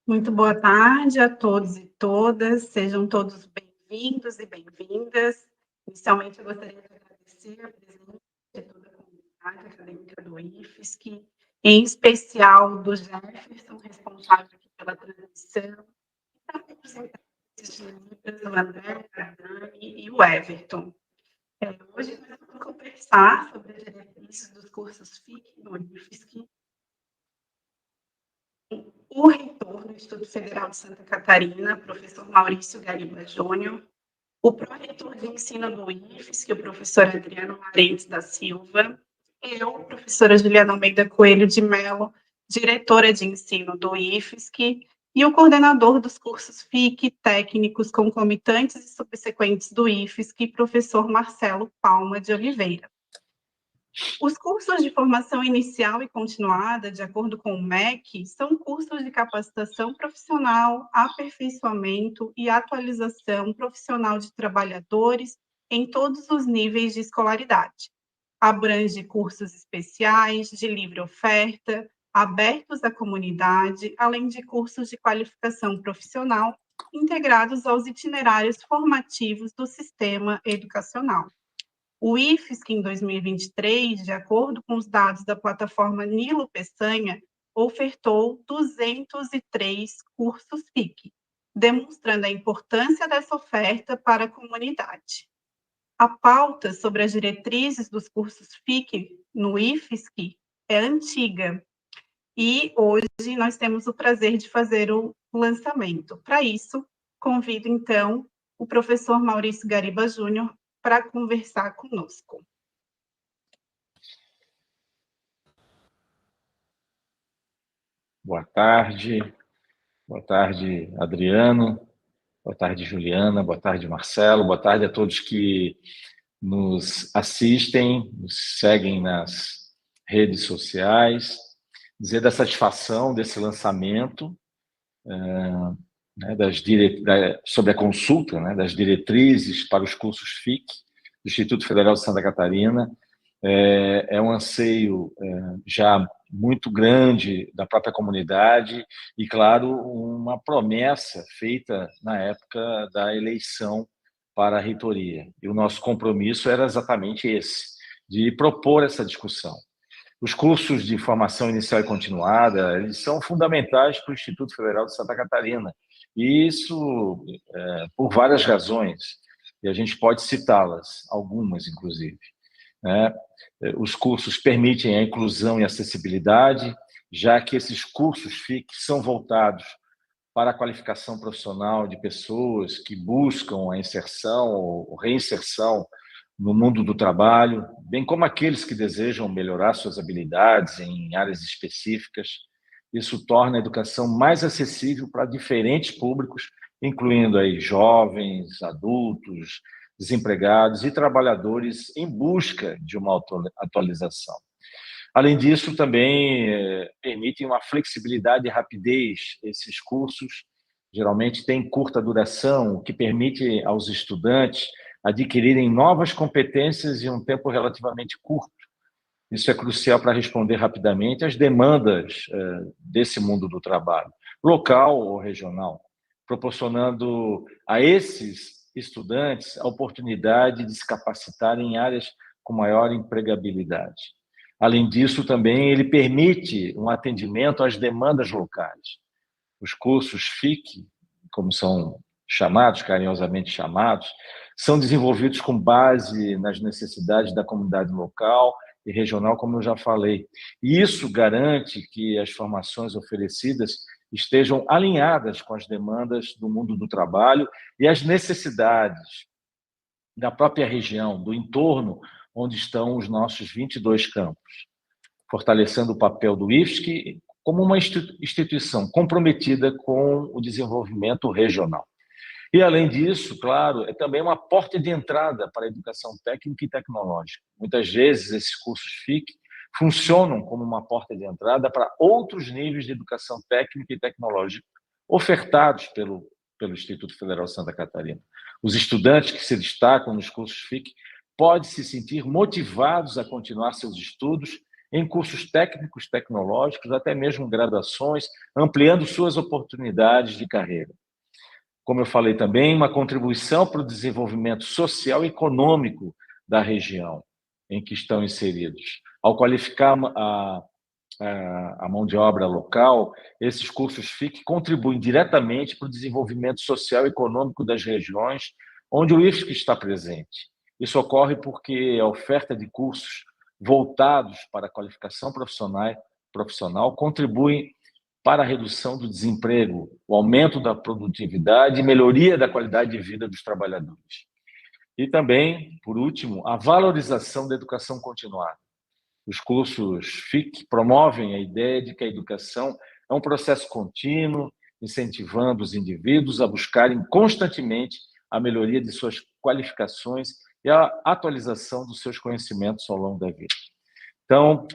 Muito boa tarde a todos e todas, sejam todos bem-vindos e bem-vindas. Inicialmente, eu gostaria de agradecer a presença de toda a comunidade acadêmica do IFSC, em especial do Jefferson, responsável aqui pela transmissão, e também dos integrantes de Libras, o André, a Dani e o Everton. Hoje nós vamos conversar sobre as diretrizes dos cursos FIC no IFSC. O reitor do Instituto Federal de Santa Catarina, professor Maurício Gariba Júnior, o pró-reitor de ensino do IFSC, o professor Adriano Marentes da Silva, eu, professora Juliana Almeida Coelho de Mello, diretora de ensino do IFSC, e o coordenador dos cursos FIC, técnicos, concomitantes e subsequentes do IFSC, professor Marcelo Palma de Oliveira. Os cursos de formação inicial e continuada, de acordo com o MEC, são cursos de capacitação profissional, aperfeiçoamento e atualização profissional de trabalhadores em todos os níveis de escolaridade. Abrange cursos especiais, de livre oferta, abertos à comunidade, além de cursos de qualificação profissional integrados aos itinerários formativos do sistema educacional. O IFSC, em 2023, de acordo com os dados da plataforma Nilo Peçanha, ofertou 203 cursos FIC, demonstrando a importância dessa oferta para a comunidade. A pauta sobre as diretrizes dos cursos FIC no IFSC é antiga, e hoje nós temos o prazer de fazer o lançamento. Para isso, convido, então, o professor Maurício Gariba Júnior para conversar conosco. Boa tarde Adriano, boa tarde Juliana, boa tarde Marcelo, boa tarde a todos que nos assistem, nos seguem nas redes sociais, dizer da satisfação desse lançamento, sobre a consulta, das diretrizes para os cursos FIC do Instituto Federal de Santa Catarina. É um anseio já muito grande da própria comunidade e, claro, uma promessa feita na época da eleição para a reitoria. E o nosso compromisso era exatamente esse, de propor essa discussão. Os cursos de formação inicial e continuada, eles são fundamentais para o Instituto Federal de Santa Catarina, e isso por várias razões, e a gente pode citá-las, algumas inclusive. Os cursos permitem a inclusão e acessibilidade, já que esses cursos FIC são voltados para a qualificação profissional de pessoas que buscam a inserção ou reinserção no mundo do trabalho, bem como aqueles que desejam melhorar suas habilidades em áreas específicas. Isso torna a educação mais acessível para diferentes públicos, incluindo aí jovens, adultos, desempregados e trabalhadores em busca de uma atualização. Além disso, também permitem uma flexibilidade e rapidez. Esses cursos geralmente têm curta duração, o que permite aos estudantes adquirirem novas competências em um tempo relativamente curto. Isso é crucial para responder rapidamente às demandas desse mundo do trabalho, local ou regional, proporcionando a esses estudantes a oportunidade de se capacitarem em áreas com maior empregabilidade. Além disso, também ele permite um atendimento às demandas locais. Os cursos FIC, como são chamados, carinhosamente chamados, são desenvolvidos com base nas necessidades da comunidade local e regional, como eu já falei. E isso garante que as formações oferecidas estejam alinhadas com as demandas do mundo do trabalho e as necessidades da própria região, do entorno onde estão os nossos 22 campos, fortalecendo o papel do IFSC como uma instituição comprometida com o desenvolvimento regional. E, além disso, claro, é também uma porta de entrada para a educação técnica e tecnológica. Muitas vezes, esses cursos FIC funcionam como uma porta de entrada para outros níveis de educação técnica e tecnológica ofertados pelo Instituto Federal de Santa Catarina. Os estudantes que se destacam nos cursos FIC podem se sentir motivados a continuar seus estudos em cursos técnicos, tecnológicos, até mesmo graduações, ampliando suas oportunidades de carreira. Como eu falei também, uma contribuição para o desenvolvimento social e econômico da região em que estão inseridos. Ao qualificar a mão de obra local, esses cursos FIC contribuem diretamente para o desenvolvimento social e econômico das regiões onde o IFSC está presente. Isso ocorre porque a oferta de cursos voltados para a qualificação profissional contribui para a redução do desemprego, o aumento da produtividade e melhoria da qualidade de vida dos trabalhadores. E também, por último, a valorização da educação continuada. Os cursos FIC promovem a ideia de que a educação é um processo contínuo, incentivando os indivíduos a buscarem constantemente a melhoria de suas qualificações e a atualização dos seus conhecimentos ao longo da vida. Então,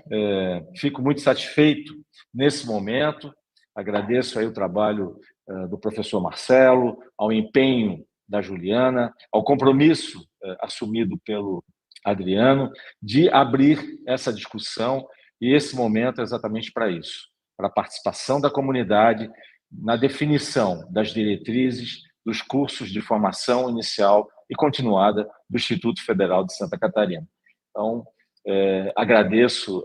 fico muito satisfeito nesse momento, agradeço aí o trabalho do professor Marcelo, ao empenho da Juliana, ao compromisso assumido pelo Adriano, de abrir essa discussão, e esse momento é exatamente para isso, para a participação da comunidade na definição das diretrizes dos cursos de formação inicial e continuada do Instituto Federal de Santa Catarina. Então, agradeço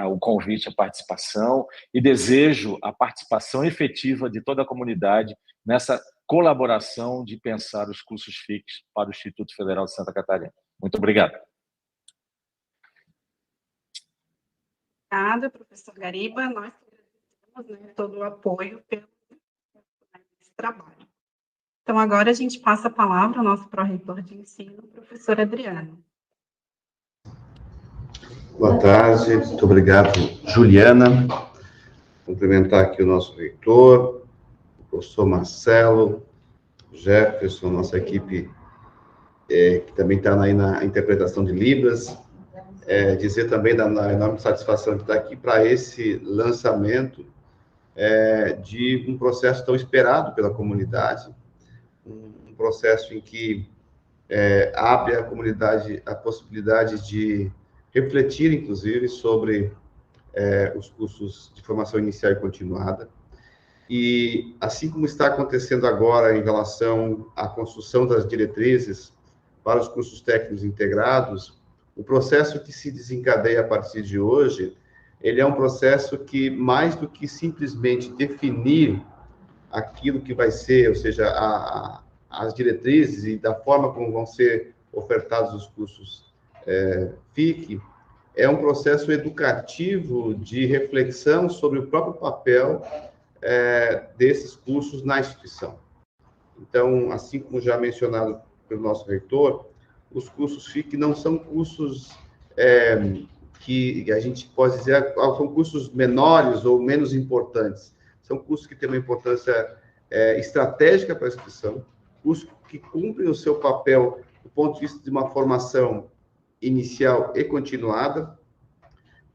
o convite à participação e desejo a participação efetiva de toda a comunidade nessa colaboração de pensar os cursos FIC para o Instituto Federal de Santa Catarina. Muito obrigado. Obrigada, professor Gariba. Nós agradecemos, todo o apoio pelo trabalho. Então, agora a gente passa a palavra ao nosso pró-reitor de ensino, professor Adriano. Boa tarde, muito obrigado, Juliana. Cumprimentar aqui o nosso reitor, o professor Marcelo, o Jefferson, nossa equipe que também está aí na interpretação de Libras. Dizer também da enorme satisfação de estar aqui para esse lançamento de um processo tão esperado pela comunidade, um processo em que abre à comunidade a possibilidade de refletir, inclusive, sobre os cursos de formação inicial e continuada. E, assim como está acontecendo agora em relação à construção das diretrizes para os cursos técnicos integrados, o processo que se desencadeia a partir de hoje, ele é um processo que, mais do que simplesmente definir aquilo que vai ser, ou seja, as diretrizes e da forma como vão ser ofertados os cursos FIC, é um processo educativo de reflexão sobre o próprio papel desses cursos na instituição. Então, assim como já mencionado pelo nosso reitor, os cursos FIC não são cursos que a gente pode dizer são cursos menores ou menos importantes. São cursos que têm uma importância estratégica para a instituição, cursos que cumprem o seu papel do ponto de vista de uma formação inicial e continuada,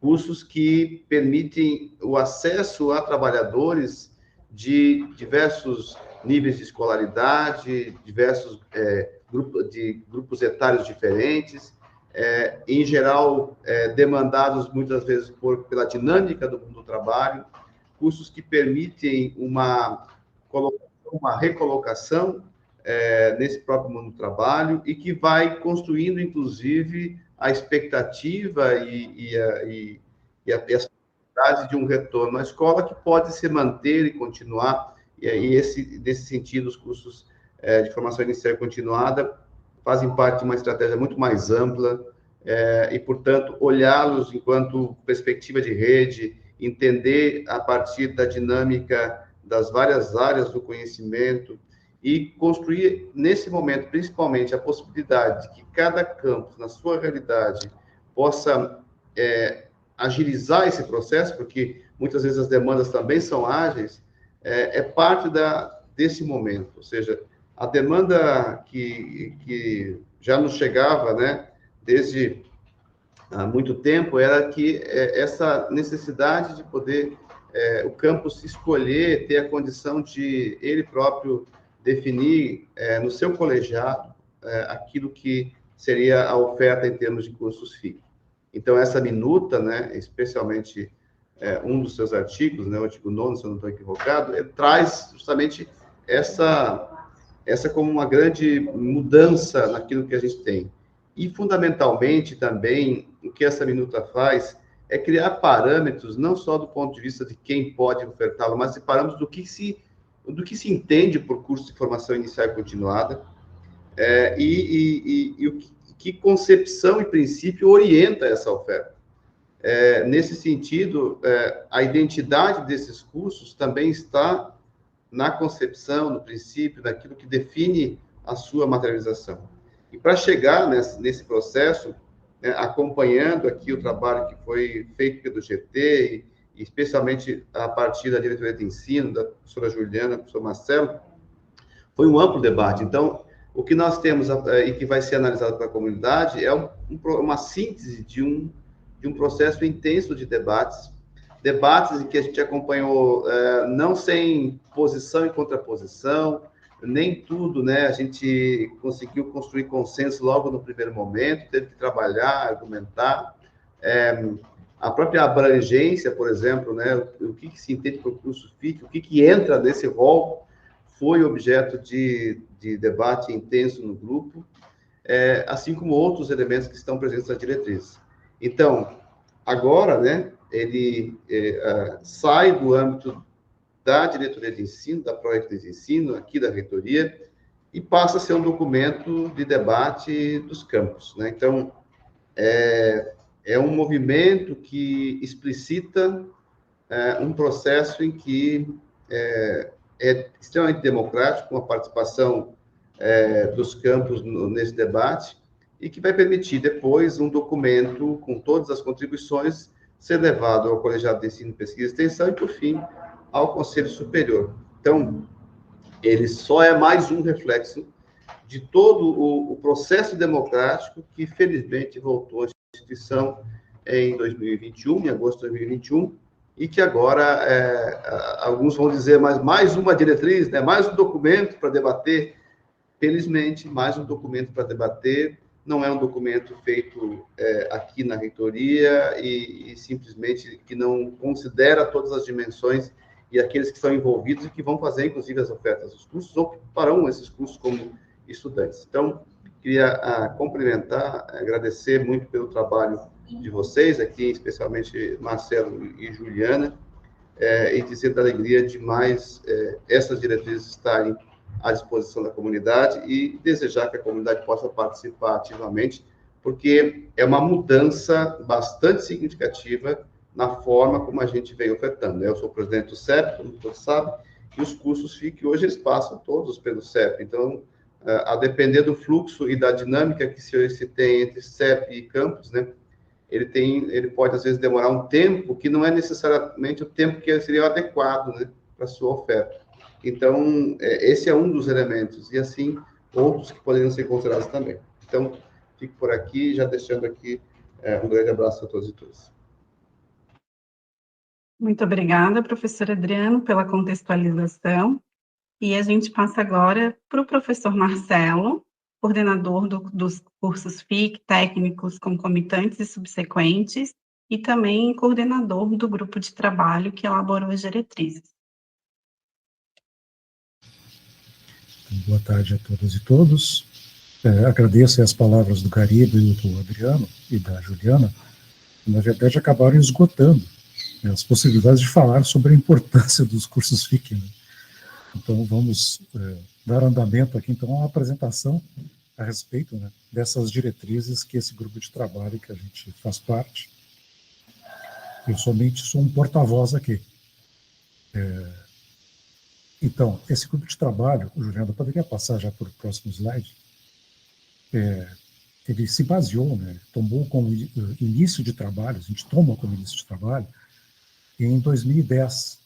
cursos que permitem o acesso a trabalhadores de diversos níveis de escolaridade, diversos grupos etários diferentes, em geral, demandados muitas vezes pela dinâmica do mundo do trabalho, cursos que permitem uma recolocação nesse próprio mundo do trabalho e que vai construindo, inclusive, a expectativa e a possibilidade de um retorno à escola que pode se manter e continuar. Nesse sentido, os cursos de formação inicial e continuada fazem parte de uma estratégia muito mais ampla e, portanto, olhá-los enquanto perspectiva de rede, entender a partir da dinâmica das várias áreas do conhecimento e construir, nesse momento, principalmente, a possibilidade de que cada campus, na sua realidade, possa agilizar esse processo, porque muitas vezes as demandas também são ágeis, parte desse momento. Ou seja, a demanda que já nos chegava, desde há muito tempo, era que essa necessidade de poder o campus escolher, ter a condição de ele próprio definir no seu colegiado aquilo que seria a oferta em termos de cursos FIC. Então, essa minuta, né, especialmente um dos seus artigos, né, o artigo 9º, se eu não estou equivocado, traz justamente essa como uma grande mudança naquilo que a gente tem. E, fundamentalmente, também, o que essa minuta faz é criar parâmetros, não só do ponto de vista de quem pode ofertá-lo, mas de parâmetros do que se entende por curso de formação inicial e continuada, e que concepção e princípio orienta essa oferta. Nesse sentido, a identidade desses cursos também está na concepção, no princípio, naquilo que define a sua materialização. E para chegar nesse processo, acompanhando aqui o trabalho que foi feito pelo GT, e especialmente a partir da diretoria de ensino, da professora Juliana, do professor Marcelo, foi um amplo debate. Então, o que nós temos e que vai ser analisado pela comunidade é uma síntese de um processo intenso de debates em que a gente acompanhou, não sem posição e contraposição, nem tudo, né, a gente conseguiu construir consenso logo no primeiro momento, teve que trabalhar, argumentar, a própria abrangência, por exemplo, né, o que se entende por curso FIC, o que entra nesse rol, foi objeto de debate intenso no grupo, assim como outros elementos que estão presentes nas diretrizes. Então, agora, né, ele sai do âmbito da diretoria de ensino, da Pró-Reitoria de ensino, aqui da reitoria, e passa a ser um documento de debate dos campos, né? Então, é um movimento que explicita um processo em que é extremamente democrático, com a participação dos campos nesse debate, e que vai permitir depois um documento com todas as contribuições ser levado ao Colegiado de Ensino, Pesquisa e Extensão e, por fim, ao Conselho Superior. Então, ele só é mais um reflexo de todo o processo democrático que, felizmente, voltou à instituição em 2021, em agosto de 2021, e que agora, alguns vão dizer, mais uma diretriz, né, mais um documento para debater. Felizmente, mais um documento para debater, não é um documento feito aqui na reitoria e simplesmente que não considera todas as dimensões e aqueles que são envolvidos e que vão fazer, inclusive, as ofertas dos cursos ou que farão esses cursos como estudantes. Então, queria cumprimentar, agradecer muito pelo trabalho de vocês aqui, especialmente Marcelo e Juliana, e dizer da alegria de mais essas diretrizes estarem à disposição da comunidade e desejar que a comunidade possa participar ativamente, porque é uma mudança bastante significativa na forma como a gente vem ofertando. Eu sou presidente do CEP, como todos sabem, e os cursos FIC hoje eles passam todos pelo CEP. Então, a depender do fluxo e da dinâmica que se tem entre CEP e campus, né, ele pode, às vezes, demorar um tempo que não é necessariamente o tempo que seria adequado, né, para a sua oferta. Então, esse é um dos elementos, e assim, outros que poderiam ser considerados também. Então, fico por aqui, já deixando aqui um grande abraço a todos e todas. Muito obrigada, professor Adriano, pela contextualização. E a gente passa agora para o professor Marcelo, coordenador dos cursos FIC, técnicos, concomitantes e subsequentes, e também coordenador do grupo de trabalho que elaborou as diretrizes. Boa tarde a todas e todos. Agradeço as palavras do Garido e do Adriano e da Juliana, que, na verdade, acabaram esgotando as possibilidades de falar sobre a importância dos cursos FIC. Né? Então, vamos dar andamento aqui, então, a uma apresentação a respeito, né, dessas diretrizes que esse grupo de trabalho que a gente faz parte. Eu somente sou um porta-voz aqui. Então, esse grupo de trabalho, o Juliano poderia passar já para o próximo slide, ele se baseou, né, tomou como início de trabalho, a gente toma como início de trabalho, em 2010,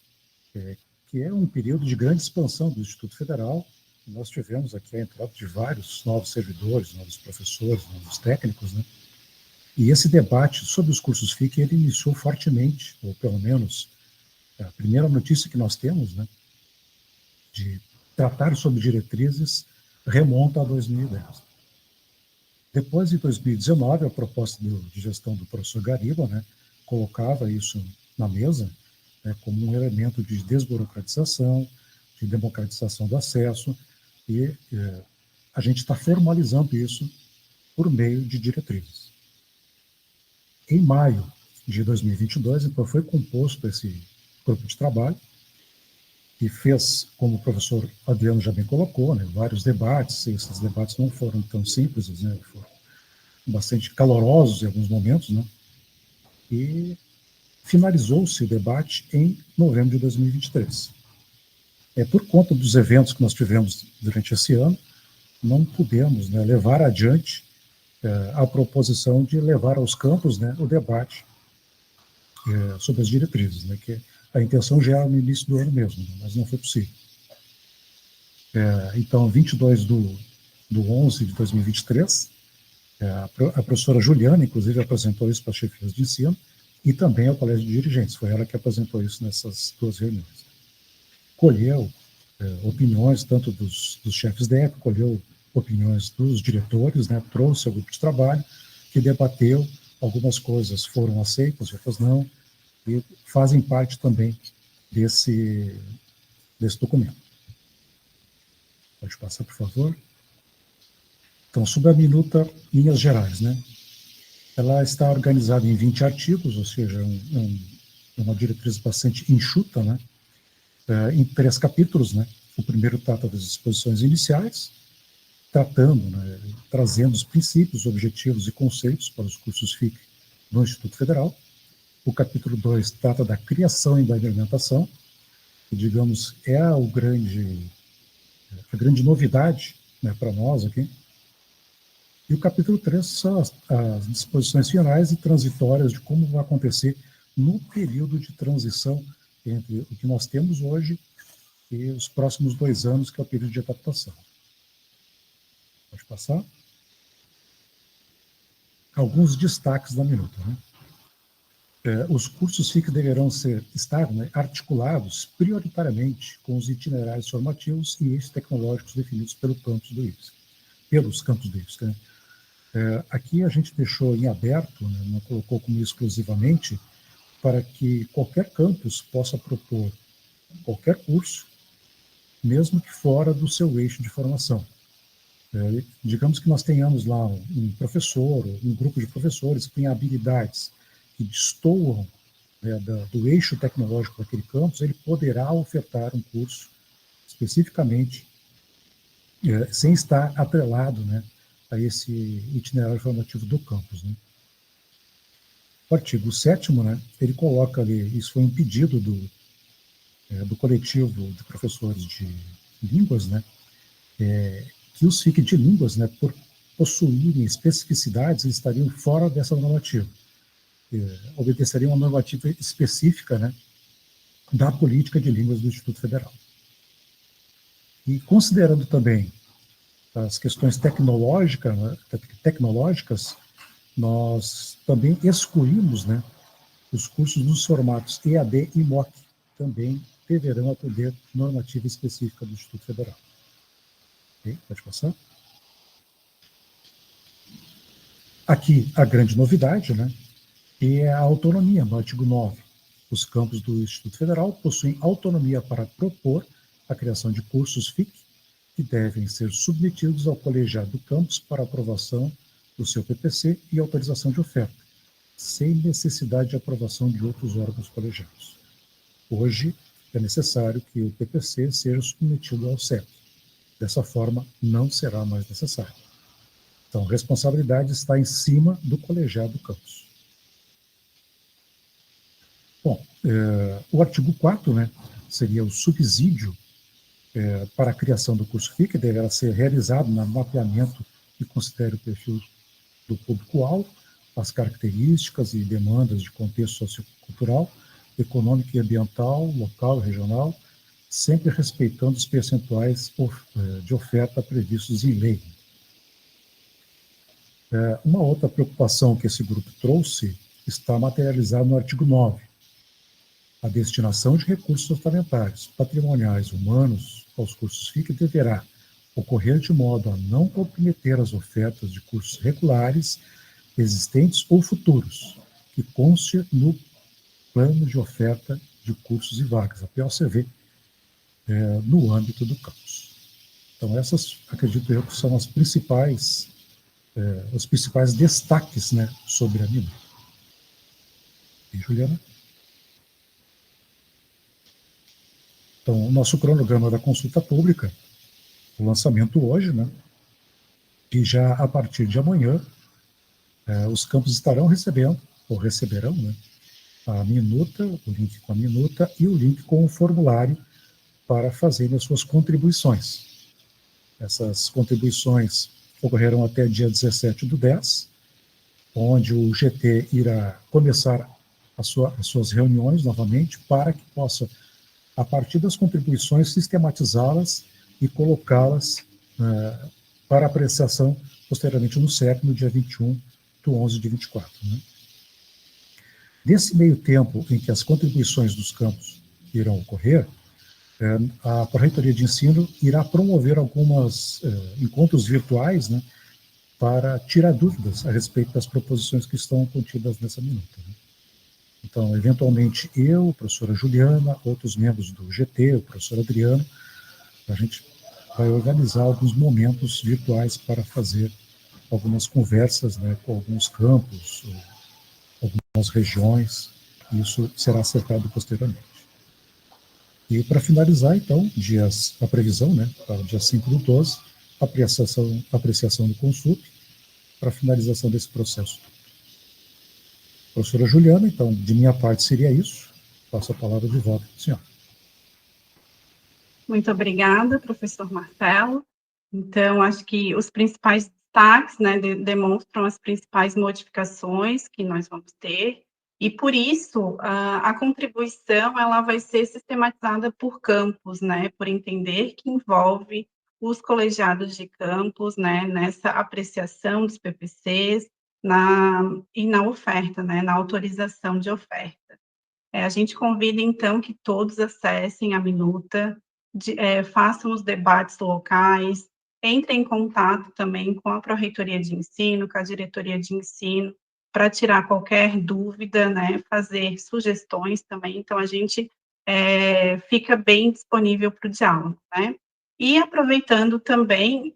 que é um período de grande expansão do Instituto Federal. Nós tivemos aqui a entrada de vários novos servidores, novos professores, novos técnicos, né? E esse debate sobre os cursos FIC, ele iniciou fortemente, ou pelo menos a primeira notícia que nós temos, né, de tratar sobre diretrizes, remonta a 2010. Depois, em 2019, a proposta de gestão do professor Gariba, né, colocava isso na mesa, né, como um elemento de desburocratização, de democratização do acesso, e a gente está formalizando isso por meio de diretrizes. Em maio de 2022, então, foi composto esse grupo de trabalho, que fez, como o professor Adriano já bem colocou, né, vários debates, e esses debates não foram tão simples, né, foram bastante calorosos em alguns momentos, né, e finalizou-se o debate em novembro de 2023. Por conta dos eventos que nós tivemos durante esse ano, não pudemos, né, levar adiante a proposição de levar aos campos, né, o debate sobre as diretrizes, né, que a intenção já era no início do ano mesmo, né, mas não foi possível. Então, 22/11 de 2023, a professora Juliana, inclusive, apresentou isso para as chefias de ensino e também ao colégio de dirigentes, foi ela que apresentou isso nessas duas reuniões. Colheu opiniões tanto dos chefes da época, colheu opiniões dos diretores, né, trouxe ao grupo de trabalho, que debateu, algumas coisas foram aceitas, outras não, e fazem parte também desse documento. Pode passar, por favor. Então, sobre a minuta, linhas gerais, né? Ela está organizada em 20 artigos, ou seja, uma diretriz bastante enxuta, né? Em 3 capítulos, né? O primeiro trata das disposições iniciais, trazendo os princípios, objetivos e conceitos para os cursos FIC no Instituto Federal. O capítulo 2 trata da criação e da implementação, que, digamos, é a grande novidade, né, para nós aqui. E o capítulo 3 são as disposições finais e transitórias de como vai acontecer no período de transição entre o que nós temos hoje e os próximos 2 anos, que é o período de adaptação. Pode passar. Alguns destaques da minuta, né? Os cursos FIC deverão estar, né, articulados prioritariamente com os itinerários formativos e eixos tecnológicos definidos pelos campos do IFSC. Né? Aqui a gente deixou em aberto, né, não colocou como exclusivamente, para que qualquer campus possa propor qualquer curso, mesmo que fora do seu eixo de formação. Digamos que nós tenhamos lá um professor, um grupo de professores que tem habilidades que destoam, né, do eixo tecnológico daquele campus, ele poderá ofertar um curso especificamente, sem estar atrelado, né, a esse itinerário formativo do campus, né. O artigo 7º, né, ele coloca ali, isso foi um pedido do coletivo de professores de línguas, né, que os FIC de línguas, né, por possuírem especificidades, eles estariam fora dessa normativa. Obedeceriam uma normativa específica, né, da política de línguas do Instituto Federal. E considerando também as questões tecnológicas, nós também excluímos, né, os cursos nos formatos EAD e MOOC, também deverão atender normativa específica do Instituto Federal. Ok, pode passar. Aqui a grande novidade, né, é a autonomia, no artigo 9. Os campos do Instituto Federal possuem autonomia para propor a criação de cursos FIC, que devem ser submetidos ao colegiado do campus para aprovação do seu PPC e autorização de oferta, sem necessidade de aprovação de outros órgãos colegiados. Hoje, é necessário que o PPC seja submetido ao CEP. Dessa forma, não será mais necessário. Então, a responsabilidade está em cima do colegiado do campus. Bom, o artigo 4º, né, seria o subsídio para a criação do curso FIC, deverá ser realizado no mapeamento que considere o perfil do público-alvo, as características e demandas de contexto sociocultural, econômico e ambiental, local e regional, sempre respeitando os percentuais de oferta previstos em lei. Uma outra preocupação que esse grupo trouxe está materializada no artigo 9. A destinação de recursos orçamentários, patrimoniais, humanos aos cursos FIC deverá, ocorrer de modo a não comprometer as ofertas de cursos regulares existentes ou futuros, que conste no plano de oferta de cursos e vagas, a POCV, no âmbito do campus. Então, essas, acredito eu, que são os principais destaques, né, sobre a minuta. E, Juliana? Então, o nosso cronograma da consulta pública, o lançamento hoje, né, e já a partir de amanhã, os campos estarão recebendo, ou receberão, né, a minuta, o link com a minuta e o link com o formulário para fazerem as suas contribuições. Essas contribuições ocorrerão até dia 17/10, onde o GT irá começar as suas reuniões novamente para que possa, a partir das contribuições, sistematizá-las e colocá-las para apreciação posteriormente no CEP, no dia 21/11/24. Né? Nesse meio tempo em que as contribuições dos campos irão ocorrer, a Pró-Reitoria de Ensino irá promover alguns encontros virtuais, né, para tirar dúvidas a respeito das proposições que estão contidas nessa minuta. Né? Então, eventualmente, eu, a professora Juliana, outros membros do GT, o professor Adriano, a gente vai organizar alguns momentos virtuais para fazer algumas conversas, né, com alguns campos, algumas regiões, e isso será acertado posteriormente. E para finalizar, então, a previsão, né, para o dia 5/12, apreciação do consulta, para finalização desse processo. Professora Juliana, então, de minha parte seria isso. Passo a palavra de volta para a senhora. Muito obrigada, professor Marcelo. Então, acho que os principais destaques, né, demonstram as principais modificações que nós vamos ter, e por isso a contribuição ela vai ser sistematizada por campus, né, por entender que envolve os colegiados de campus, né, nessa apreciação dos PPCs e na oferta, né, na autorização de oferta. A gente convida, então, que todos acessem a minuta, façam os debates locais, entrem em contato também com a Pró-Reitoria de Ensino, com a Diretoria de Ensino, para tirar qualquer dúvida, né, fazer sugestões também. Então, a gente fica bem disponível para o diálogo, né? E aproveitando também,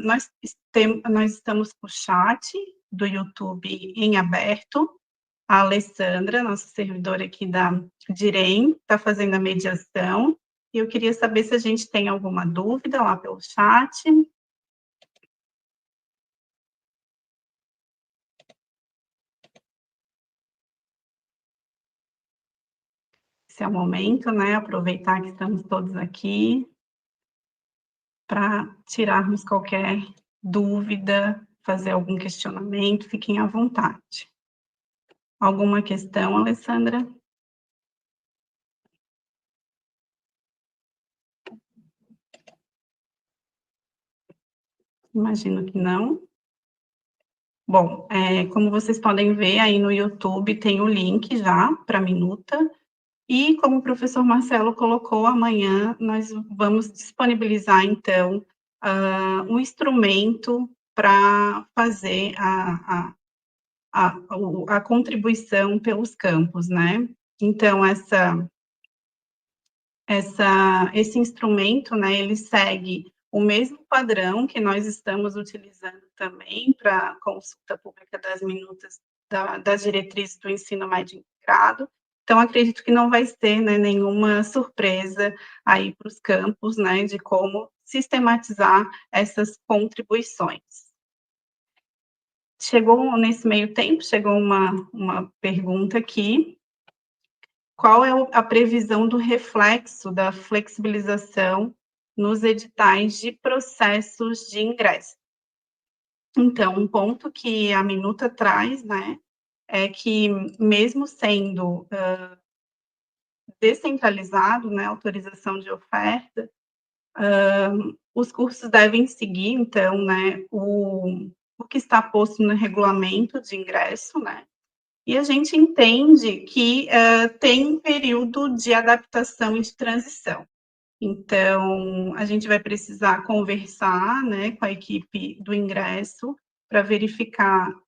nós estamos com o chat do YouTube em aberto. A Alessandra, nossa servidora aqui da DIREM, está fazendo a mediação, e eu queria saber se a gente tem alguma dúvida lá pelo chat. Esse é o momento, né, aproveitar que estamos todos aqui, para tirarmos qualquer dúvida, fazer algum questionamento, fiquem à vontade. Alguma questão, Alessandra? Imagino que não. Bom, como vocês podem ver, aí no YouTube tem o link já para a minuta, e como o professor Marcelo colocou, amanhã nós vamos disponibilizar, então, um instrumento para fazer a contribuição pelos campos, né? Então, esse instrumento, né, ele segue o mesmo padrão que nós estamos utilizando também para a consulta pública das minutas das diretrizes do ensino médio integrado. Então, acredito que não vai ter, né, nenhuma surpresa aí para os campos, né, de como sistematizar essas contribuições. Nesse meio tempo, chegou uma pergunta aqui. Qual é a previsão do reflexo da flexibilização nos editais de processos de ingresso? Então, um ponto que a minuta traz, né, é que mesmo sendo descentralizado, né, autorização de oferta, os cursos devem seguir, então, né, o que está posto no regulamento de ingresso, né, e a gente entende que tem um período de adaptação e de transição. Então, a gente vai precisar conversar, né, com a equipe do ingresso para verificar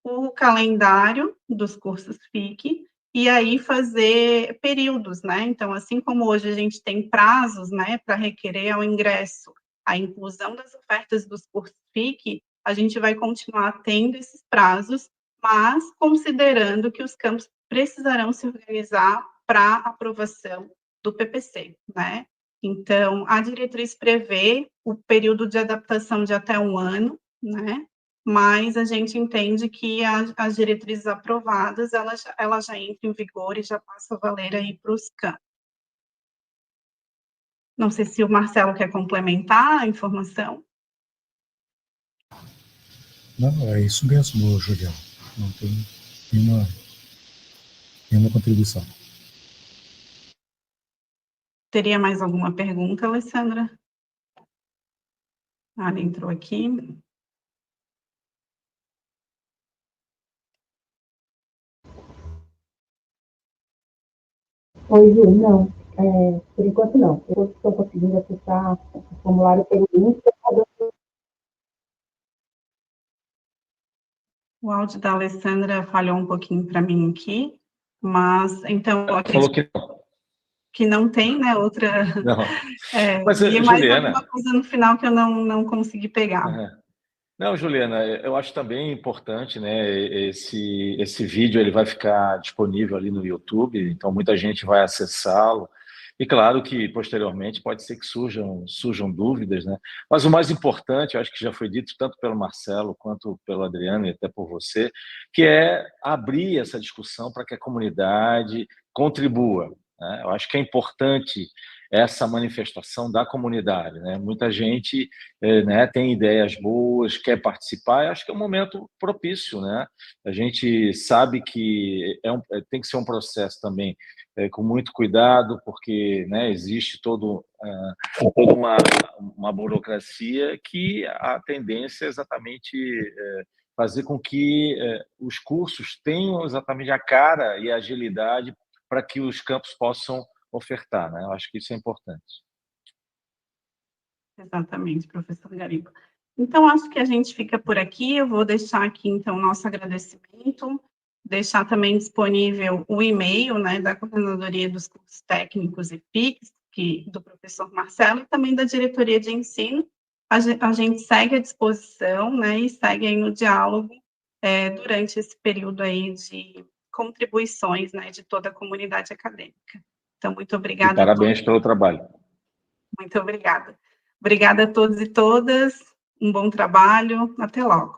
o calendário dos cursos FIC e aí fazer períodos, né? Então, assim como hoje a gente tem prazos, né, para requerer ao ingresso a inclusão das ofertas dos cursos FIC, a gente vai continuar tendo esses prazos, mas considerando que os campos precisarão se organizar para aprovação do PPC, né? Então, a diretriz prevê o período de adaptação de até 1 ano, né? Mas a gente entende que as diretrizes aprovadas, ela já entra em vigor e já passa a valer aí para os campos. Não sei se o Marcelo quer complementar a informação. Não, é isso mesmo, Juliana. Não tem nenhuma contribuição. Teria mais alguma pergunta, Alessandra? Ela entrou aqui. Oi, Ju, não. Por enquanto, não. Eu estou conseguindo acessar o formulário pelo link. O áudio da Alessandra falhou um pouquinho para mim aqui, mas, então, eu Falou acredito que não. que não tem, né, outra... Não. Mas, e mais Juliana... alguma coisa no final que eu não consegui pegar. Não, Juliana, eu acho também importante, né, esse vídeo ele vai ficar disponível ali no YouTube, então muita gente vai acessá-lo, e claro que posteriormente pode ser que surjam dúvidas, né, mas o mais importante, eu acho que já foi dito tanto pelo Marcelo quanto pelo Adriano e até por você, que é abrir essa discussão para que a comunidade contribua, né? Eu acho que é importante essa manifestação da comunidade, né? Muita gente né, tem ideias boas, quer participar, eu acho que é um momento propício, né? A gente sabe que tem que ser um processo também com muito cuidado, porque né, existe toda uma burocracia que a tendência é exatamente fazer com que os cursos tenham exatamente a cara e a agilidade para que os campos possam ofertar, né? Eu acho que isso é importante. Exatamente, professor Gariba. Então, acho que a gente fica por aqui. Eu vou deixar aqui, então, nosso agradecimento, deixar também disponível o e-mail, né, da Coordenadoria dos Cursos Técnicos e FICs, do professor Marcelo, e também da Diretoria de Ensino. A gente segue à disposição, né, e segue aí no diálogo durante esse período aí de contribuições, né, de toda a comunidade acadêmica. Então, muito obrigada. E parabéns pelo trabalho. Muito obrigada. Obrigada a todos e todas. Um bom trabalho. Até logo.